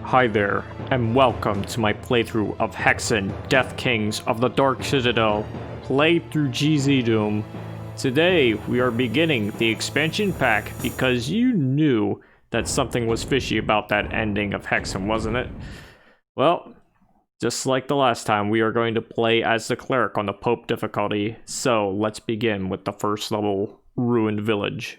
Hi there, and welcome to my playthrough of Hexen, Deathkings of the Dark Citadel, played through GZDoom. Today, we are beginning the expansion pack because you knew that something was fishy about that ending of Hexen, wasn't it? Well, just like the last time, we are going to play as the Cleric on the Pope difficulty, so let's begin with the first level, Ruined Village.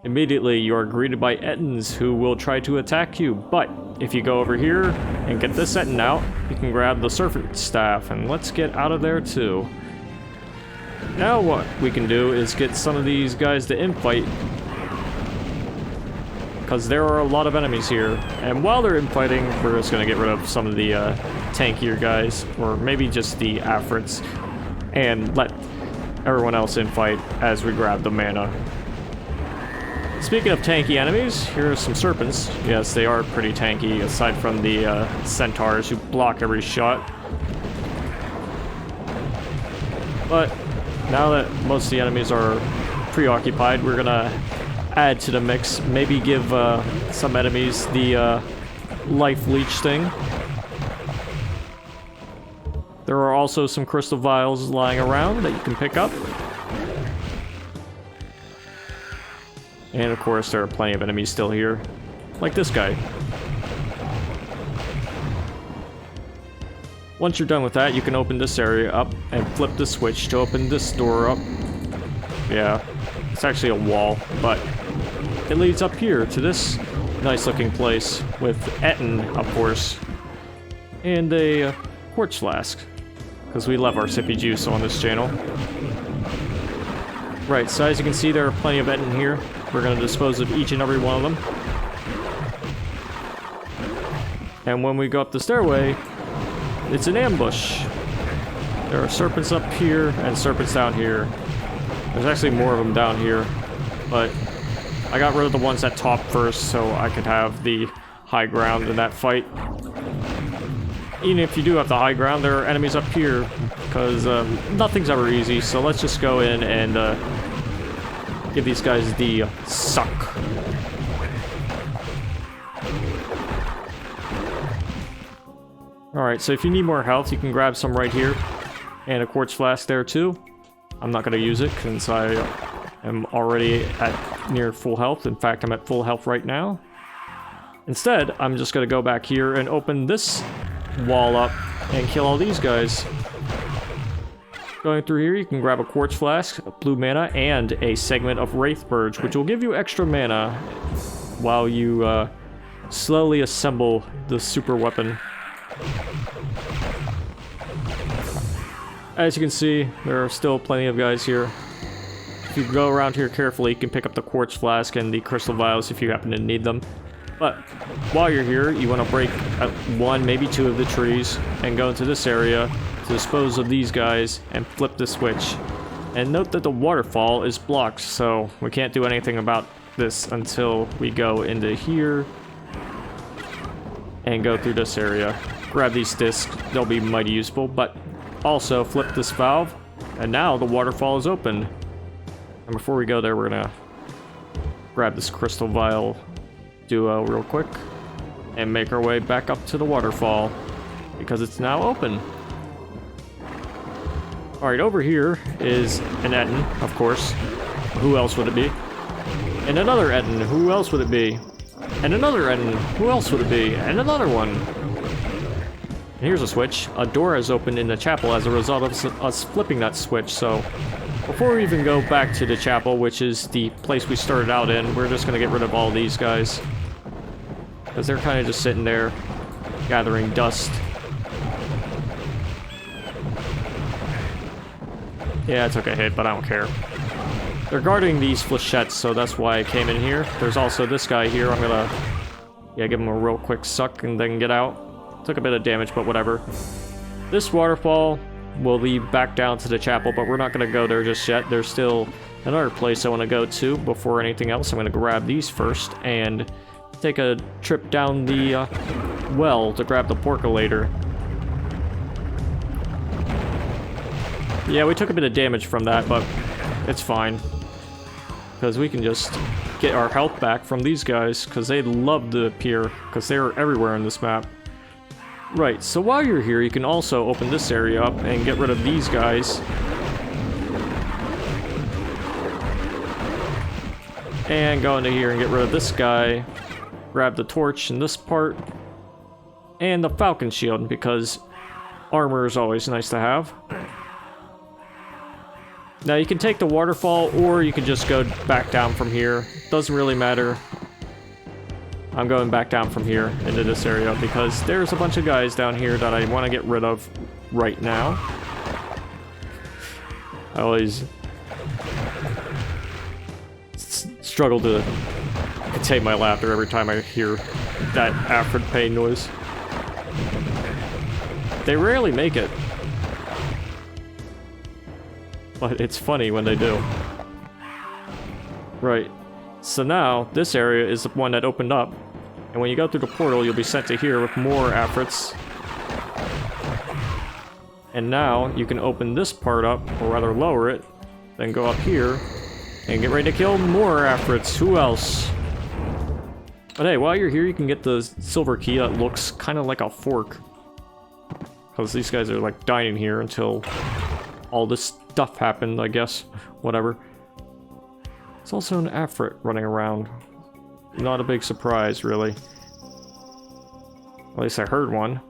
Immediately, you are greeted by Ettins who will try to attack you, but if you go over here and get this Ettin out, you can grab the Serpent Staff, and let's get out of there too. Now what we can do is get some of these guys to infight, because there are a lot of enemies here, and while they're infighting, we're just going to get rid of some of the tankier guys, or maybe just the Afrits, and let everyone else infight as we grab the mana. Speaking of tanky enemies, here are some serpents. Yes, they are pretty tanky, aside from the centaurs who block every shot. But now that most of the enemies are preoccupied, we're gonna add to the mix. Maybe give some enemies the life leech thing. There are also some crystal vials lying around that you can pick up. And of course, there are plenty of enemies still here, like this guy. Once you're done with that, you can open this area up and flip the switch to open this door up. Yeah, it's actually a wall, but it leads up here to this nice looking place with Ettin, of course, and a quartz flask, because we love our sippy juice on this channel. Right, so as you can see, there are plenty of Ettin here. We're going to dispose of each and every one of them. And when we go up the stairway, it's an ambush. There are serpents up here and serpents down here. There's actually more of them down here, but I got rid of the ones at top first so I could have the high ground in that fight. Even if you do have the high ground, there are enemies up here, because nothing's ever easy, so let's just go in and give these guys the suck. Alright, so if you need more health, you can grab some right here. And a quartz flask there too. I'm not going to use it since I am already at near full health. In fact, I'm at full health right now. Instead, I'm just going to go back here and open this wall up and kill all these guys. Going through here, you can grab a quartz flask, blue mana, and a segment of Wraith Purge, which will give you extra mana while you slowly assemble the super weapon. As you can see, there are still plenty of guys here. If you go around here carefully, you can pick up the quartz flask and the crystal vials if you happen to need them. But while you're here, you want to break one, maybe two of the trees, and go into this area to dispose of these guys and flip the switch. And note that the waterfall is blocked, so we can't do anything about this until we go into here and go through this area. Grab these discs, they'll be mighty useful, but also flip this valve, and now the waterfall is open. And before we go there, we're gonna grab this crystal vial duo real quick and make our way back up to the waterfall because it's now open. Alright, over here is an Ettin, of course. Who else would it be? And another Ettin, who else would it be? And another Ettin, who else would it be? And another one. And here's a switch. A door has opened in the chapel as a result of us flipping that switch, so before we even go back to the chapel, which is the place we started out in, we're just going to get rid of all these guys. Because they're kind of just sitting there, gathering dust. Yeah, I took a hit, but I don't care. They're guarding these flechettes, so that's why I came in here. There's also this guy here. I'm gonna, give him a real quick suck and then get out. Took a bit of damage, but whatever. This waterfall will lead back down to the chapel, but we're not gonna go there just yet. There's still another place I want to go to before anything else. I'm gonna grab these first and take a trip down the well to grab the percolator. Yeah, we took a bit of damage from that, but it's fine. because we can just get our health back from these guys, because they love to appear, because they're everywhere in this map. Right, so while you're here, you can also open this area up and get rid of these guys. And go into here and get rid of this guy. Grab the torch in this part. And the falcon shield, because armor is always nice to have. Now you can take the waterfall, or you can just go back down from here. Doesn't really matter. I'm going back down from here into this area because there's a bunch of guys down here that I want to get rid of right now. I always struggle to contain my laughter every time I hear that Afrid pain noise. They rarely make it, but it's funny when they do. Right. So now, this area is the one that opened up, and when you go through the portal, you'll be sent to here with more Afrits. And now, you can open this part up, or rather lower it, then go up here, and get ready to kill more Afrits. Who else? But hey, while you're here, you can get the silver key that looks kind of like a fork. Because these guys are like dying here until all this stuff happened, I guess. Whatever. It's also an Afrit running around. Not a big surprise, really. At least I heard one.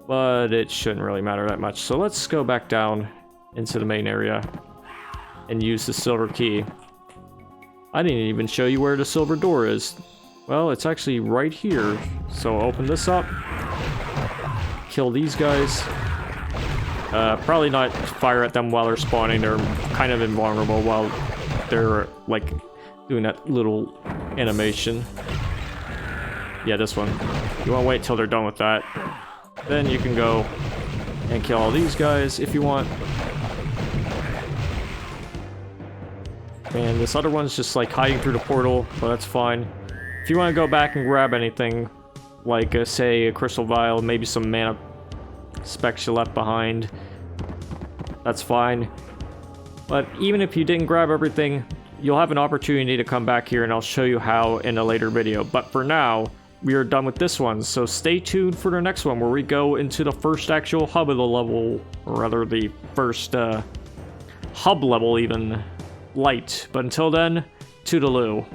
But it shouldn't really matter that much. So let's go back down into the main area and use the silver key. I didn't even show you where the silver door is. Well, it's actually right here. So open this up. Kill these guys. Probably not fire at them while they're spawning. They're kind of invulnerable while they're like doing that little animation. Yeah, this one. You want to wait till they're done with that. Then you can go and kill all these guys if you want. And this other one's just like hiding through the portal, but that's fine. If you want to go back and grab anything, like say a crystal vial, maybe some mana specs you left behind, that's fine. But even if you didn't grab everything, you'll have an opportunity to come back here and I'll show you how in a later video. But for now, we are done with this one, so stay tuned for the next one where we go into the first actual hub of the level, or rather the first hub level even, light. But until then, toodaloo.